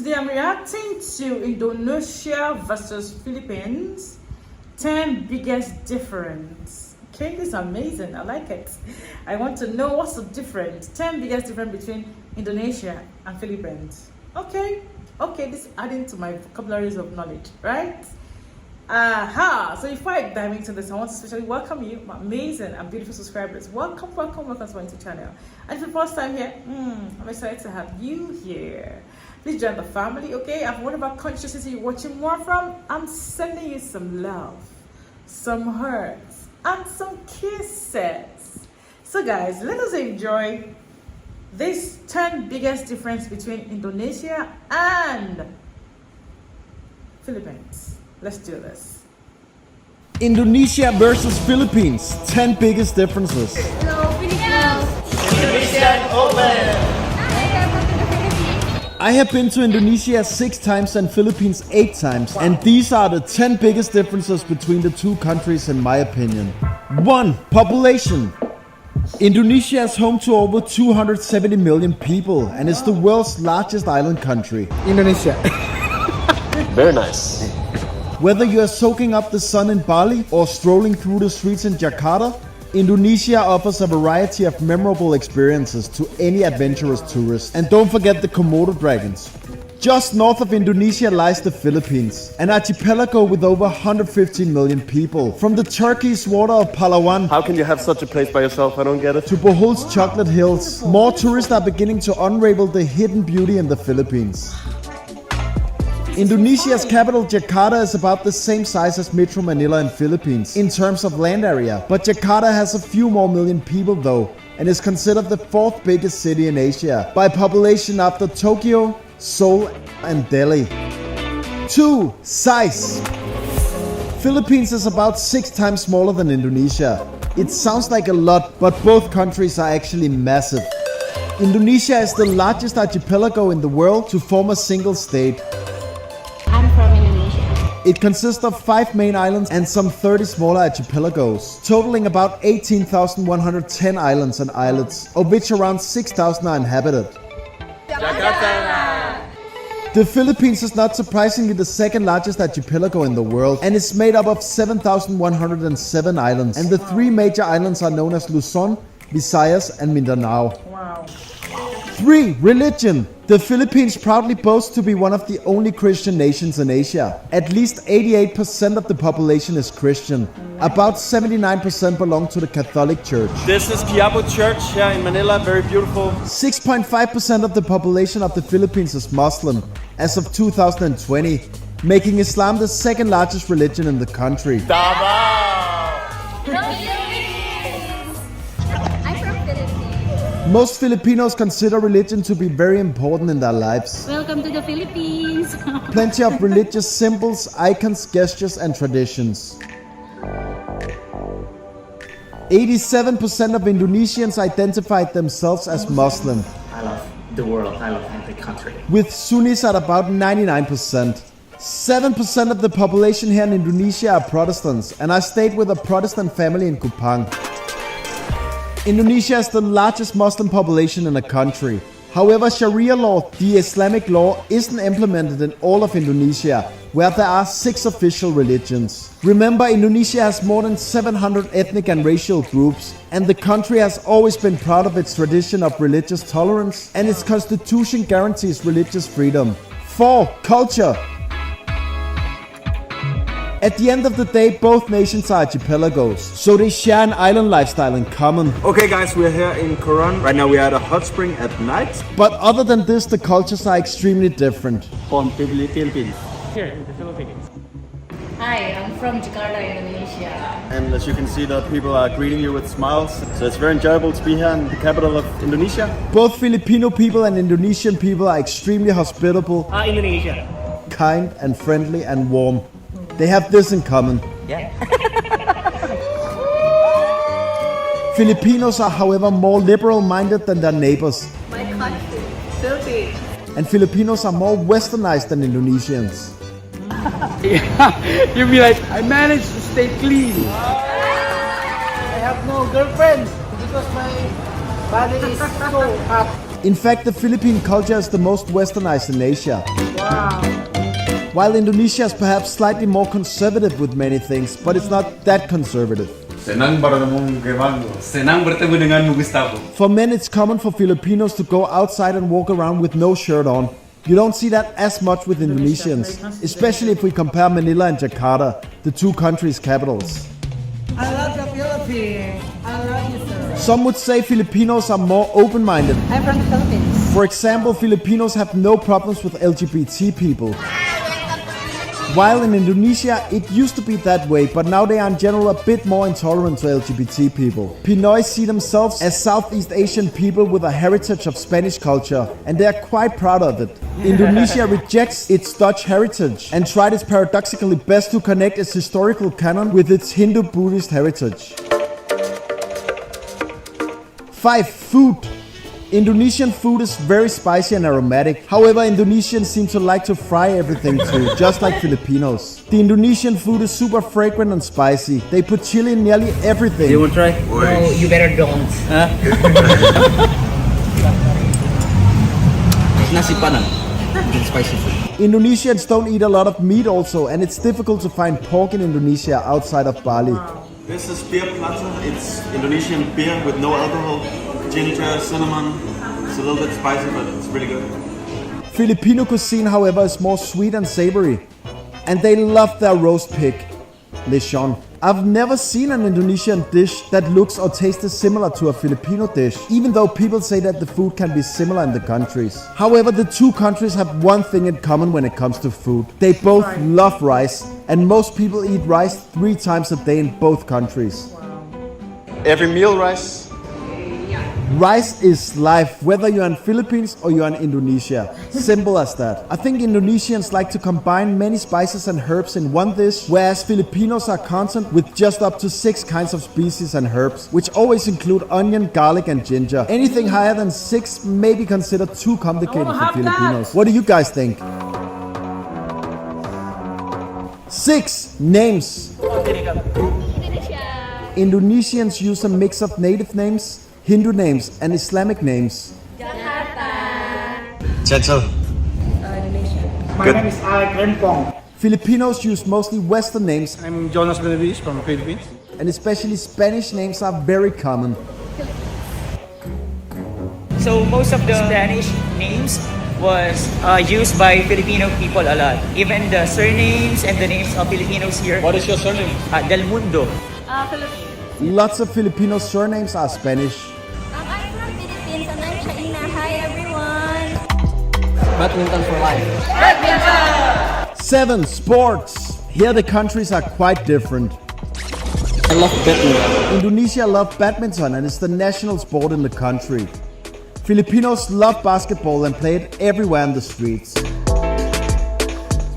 Today I'm reacting to Indonesia versus Philippines. 10 biggest difference. Okay, this is amazing. I like it. I want to know what's the difference. 10 biggest difference between Indonesia and Philippines. Okay, this is adding to my vocabularies of knowledge, right? So before I dive into this, I want to especially welcome you, my amazing and beautiful subscribers. Welcome to my YouTube channel. And if it's the first time here, I'm excited to have you here. Please join the family, okay? And whatever country city you're watching more from, I'm sending you some love, some hugs, and some kisses. So guys, let us enjoy this 10 biggest difference between Indonesia and Philippines. Let's do this. Indonesia versus Philippines. 10 biggest differences. Hello, Filipinos! Indonesian Open! I have been to Indonesia 6 times and Philippines 8 times, and these are the 10 biggest differences between the two countries in my opinion. 1. Population. Indonesia is home to over 270 million people and is the world's largest island country. Indonesia. Very nice. Whether you are soaking up the sun in Bali or strolling through the streets in Jakarta, Indonesia offers a variety of memorable experiences to any adventurous tourist. And don't forget the Komodo dragons. Just north of Indonesia lies the Philippines, an archipelago with over 115 million people. From the turquoise water of Palawan How can you have such a place by yourself? I don't get it. to Bohol's chocolate hills, more tourists are beginning to unravel the hidden beauty in the Philippines. Indonesia's capital Jakarta is about the same size as Metro Manila in Philippines in terms of land area, but Jakarta has a few more million people though, and is considered the 4th biggest city in Asia by population after Tokyo, Seoul and Delhi. 2. Size. Philippines is about 6 times smaller than Indonesia. It sounds like a lot, but both countries are actually massive. Indonesia is the largest archipelago in the world to form a single state. I'm from Indonesia. It consists of 5 main islands and some 30 smaller archipelagos, totaling about 18,110 islands and islets, of which around 6,000 are inhabited. Jakarta. The Philippines is not surprisingly the 2nd largest archipelago in the world and is made up of 7,107 islands, and the 3 major islands are known as Luzon, Visayas and Mindanao. Wow. 3. Religion. The Philippines proudly boasts to be one of the only Christian nations in Asia. At least 88% of the population is Christian. About 79% belong to the Catholic Church. This is Quiapo Church here in Manila. Very beautiful. 6.5% of the population of the Philippines is Muslim as of 2020, making Islam the 2nd largest religion in the country. Most Filipinos consider religion to be very important in their lives. Welcome to the Philippines! Plenty of religious symbols, icons, gestures and traditions. 87% of Indonesians identified themselves as Muslim, I love the world, I love the country. with Sunnis at about 99%. 7% of the population here in Indonesia are Protestants, and I stayed with a Protestant family in Kupang. Indonesia is the largest Muslim population in the country. However, Sharia law, the Islamic law, isn't implemented in all of Indonesia, where there are 6 official religions. Remember, Indonesia has more than 700 ethnic and racial groups, and the country has always been proud of its tradition of religious tolerance, and its constitution guarantees religious freedom. 4. Culture. At the end of the day, both nations are archipelagos, so they share an island lifestyle in common. Okay guys, we're here in Coron. Right now we are at a hot spring at night. But other than this, the cultures are extremely different. From Philippines. Here in the Philippines. Hi, I'm from Jakarta, Indonesia. And as you can see, the people are greeting you with smiles. So it's very enjoyable to be here in the capital of Indonesia. Both Filipino people and Indonesian people are extremely hospitable, Indonesia. kind and friendly and warm. They have this in common. Filipinos are, however, more liberal-minded than their neighbors. My country, Philippines. And Filipinos are more westernized than Indonesians. You'll be like, I managed to stay clean. I have no girlfriend because my body is so hot. In fact, the Philippine culture is the most westernized in Asia. Wow. While Indonesia is perhaps slightly more conservative with many things, but it's not that conservative. Senang bertemu denganmu. Senang bertemu denganmu, Gustavo. For men, it's common for Filipinos to go outside and walk around with no shirt on. You don't see that as much with Indonesians, especially if we compare Manila and Jakarta, the two countries' capitals. I love the Philippines. I love you, sir. Some would say Filipinos are more open-minded. I'm from the Philippines. For example, Filipinos have no problems with LGBT people. While in Indonesia, it used to be that way, but now they are in general a bit more intolerant to LGBT people. Pinoy see themselves as Southeast Asian people with a heritage of Spanish culture, and they are quite proud of it. Indonesia rejects its Dutch heritage and tried its paradoxically best to connect its historical canon with its Hindu-Buddhist heritage. 5. Food. Indonesian food is very spicy and aromatic. However, Indonesians seem to like to fry everything too, just like Filipinos. The Indonesian food is super fragrant and spicy. They put chili in nearly everything. You want to try? No, you better don't. Nasi padang. It's spicy food. Indonesians don't eat a lot of meat also, and it's difficult to find pork in Indonesia outside of Bali. This is beer platter. It's Indonesian beer with no alcohol. Ginger, cinnamon. It's a little bit spicy, but it's really good. Filipino cuisine, however, is more sweet and savory. And they love their roast pig, lechon. I've never seen an Indonesian dish that looks or tastes similar to a Filipino dish, even though people say that the food can be similar in the countries. However, the two countries have one thing in common when it comes to food. They both love rice, and most people eat rice 3 times a day in both countries. Every meal rice. Rice is life, whether you're in Philippines or you're in Indonesia. Simple as that. I think Indonesians like to combine many spices and herbs in one dish, whereas Filipinos are content with just up to 6 kinds of species and herbs, which always include onion, garlic, and ginger. Anything higher than 6 may be considered too complicated for Filipinos. What do you guys think? 6. Names. Indonesians use a mix of native names, Hindu names, and Islamic names. Chancel. My name is Krempong. Filipinos use mostly Western names, I'm Jonas Benavides from the Philippines. and especially Spanish names are very common. So most of the Spanish names was used by Filipino people a lot. Even the surnames and the names of Filipinos here. What is your surname? Del Mundo. Philippines. Lots of Filipino surnames are Spanish. I'm from Philippines and I'm Shaina. Hi everyone. Badminton for life. 7. Sports. Here the countries are quite different. I love badminton. Indonesia loves badminton and it's the national sport in the country. Filipinos love basketball and play it everywhere in the streets.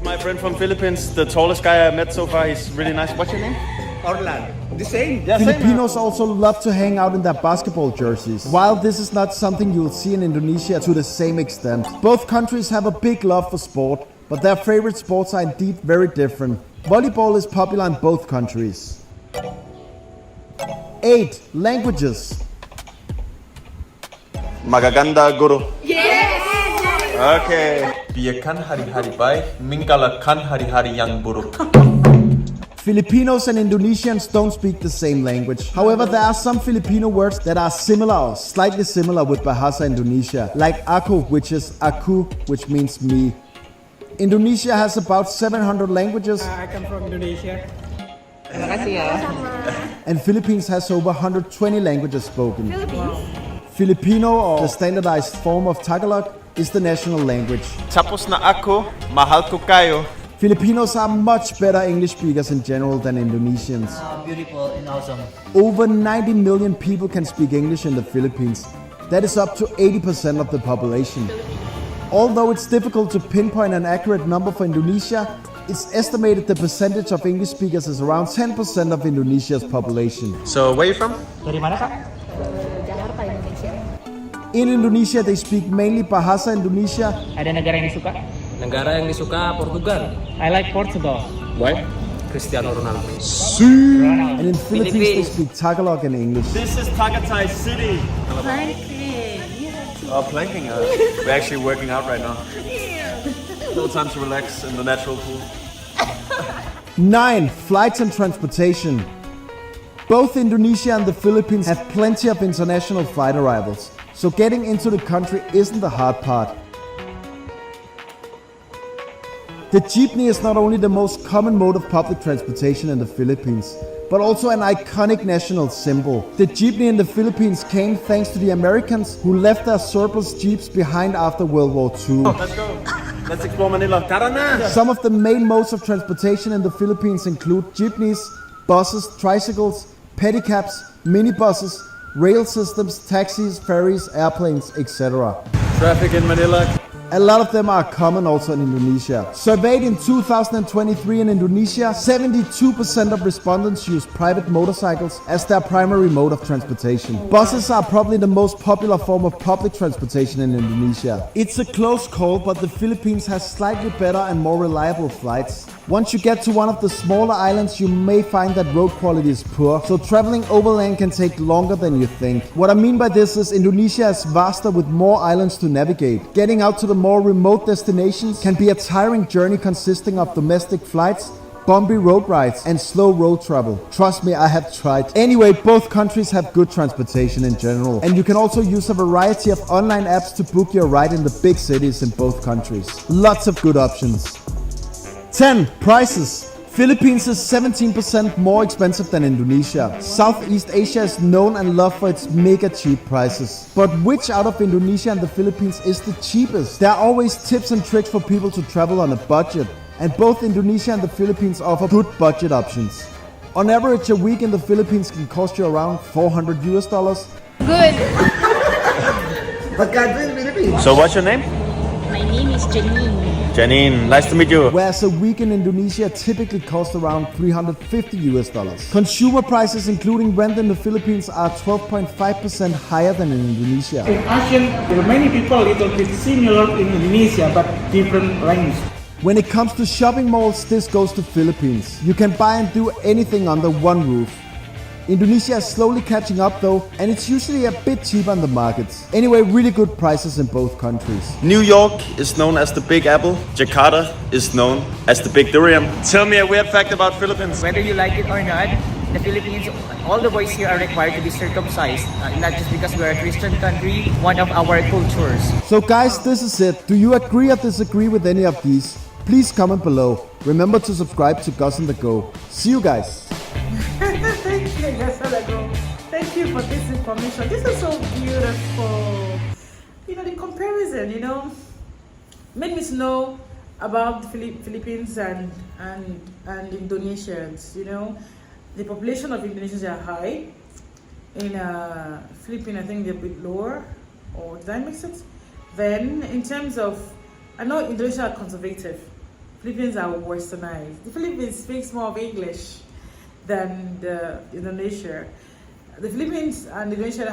My friend from Philippines, the tallest guy I met so far. He's really nice. What's your name? Orlan. The same. Yeah, same. Filipinos also love to hang out in their basketball jerseys. While this is not something you'll see in Indonesia to the same extent, both countries have a big love for sport, but their favorite sports are indeed very different. Volleyball is popular in both countries. 8. Languages. Magaganda guru. Yes! Okay. Biarkan hari-hari baik, menggalakkan hari-hari yang buruk. Filipinos and Indonesians don't speak the same language. However, there are some Filipino words that are similar or slightly similar with Bahasa Indonesia, like aku, which is aku, which means me. Indonesia has about 700 languages, I come from Indonesia. Terima kasih ya. and Philippines has over 120 languages spoken. Filipino, or the standardized form of Tagalog, is the national language. Tapos na ako, mahal ko kayo. Filipinos are much better English speakers in general than Indonesians. Beautiful and awesome. Over 90 million people can speak English in the Philippines. That is up to 80% of the population. Although it's difficult to pinpoint an accurate number for Indonesia, it's estimated the percentage of English speakers is around 10% of Indonesia's population. So, where are you from? Dari mana, Kak? Jakarta, Indonesia. In Indonesia, they speak mainly Bahasa Indonesia, Ada negara yang disuka? Negara yang disuka Portugal. I like Portugal. Why? Cristiano Ronaldo. and in Philippines, they speak Tagalog and English. This is Tagaytay City. Planking. We're actually working out right now. No time to relax in the natural pool. 9. Flights and transportation. Both Indonesia and the Philippines have plenty of international flight arrivals, so getting into the country isn't the hard part. The jeepney is not only the most common mode of public transportation in the Philippines, but also an iconic national symbol. The jeepney in the Philippines came thanks to the Americans who left their surplus jeeps behind after World War II. Let's go. Let's explore Manila. Tara na! Some of the main modes of transportation in the Philippines include jeepneys, buses, tricycles, pedicabs, minibuses, rail systems, taxis, ferries, airplanes, etc. Traffic in Manila. A lot of them are common also in Indonesia. Surveyed in 2023 in Indonesia, 72% of respondents use private motorcycles as their primary mode of transportation. Buses are probably the most popular form of public transportation in Indonesia. It's a close call, but the Philippines has slightly better and more reliable flights. Once you get to one of the smaller islands, you may find that road quality is poor, so traveling overland can take longer than you think. What I mean by this is Indonesia is vaster with more islands to navigate. Getting out to the more remote destinations can be a tiring journey consisting of domestic flights, bumpy road rides, and slow road travel. Trust me, I have tried. Anyway, both countries have good transportation in general, and you can also use a variety of online apps to book your ride in the big cities in both countries. Lots of good options. 10. Prices. Philippines is 17% more expensive than Indonesia. Southeast Asia is known and loved for its mega cheap prices. But which out of Indonesia and the Philippines is the cheapest? There are always tips and tricks for people to travel on a budget, and both Indonesia and the Philippines offer good budget options. On average, a week in the Philippines can cost you around $400 US. Good. What country in the Philippines? So what's your name? My name is Janine. Janine, nice to meet you. Whereas a week in Indonesia typically costs around $350 US. Consumer prices including rent in the Philippines are 12.5% higher than in Indonesia. In Asian, there are many people a little bit similar in Indonesia, but different language. When it comes to shopping malls, this goes to Philippines. You can buy and do anything under one roof. Indonesia is slowly catching up though, and it's usually a bit cheaper on the markets. Anyway, really good prices in both countries. New York is known as the Big Apple. Jakarta is known as the Big Durian. Tell me a weird fact about Philippines. Whether you like it or not, the Philippines, all the boys here are required to be circumcised. Not just because we're a Christian country, one of our cultures. So guys, this is it. Do you agree or disagree with any of these? Please comment below. Remember to subscribe to Gus on the Go. See you guys. Thank you, Gasalago. Thank you for this information. This is so beautiful. The comparison, made me to know about the Philippines and Indonesians. The population of Indonesians are high. In Philippines, I think they're a bit lower. Or did I mix it? Then, in terms of, I know Indonesia are conservative. Philippines are westernized. The Philippines speaks more of English than Indonesia. The Philippines and Indonesia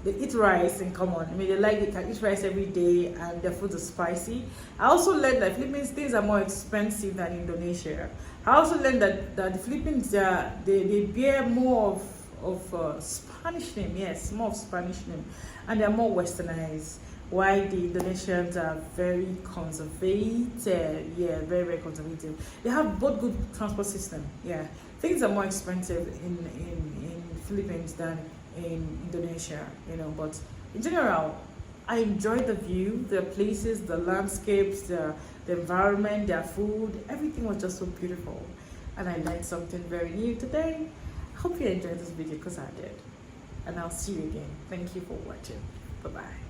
they eat rice in common. They can eat rice every day, and their food is spicy. I also learned that Philippines things are more expensive than Indonesia. I also learned that the Philippines they bear more of Spanish name, yes, more of Spanish name, and they are more westernized. Why the Indonesians are very conservative, very, very conservative. They have both good transport system, Things are more expensive in Philippines than in Indonesia, but in general, I enjoyed the view, the places, the landscapes, the environment, their food, everything was just so beautiful. And I learned something very new today. I hope you enjoyed this video because I did. And I'll see you again. Thank you for watching. Bye-bye.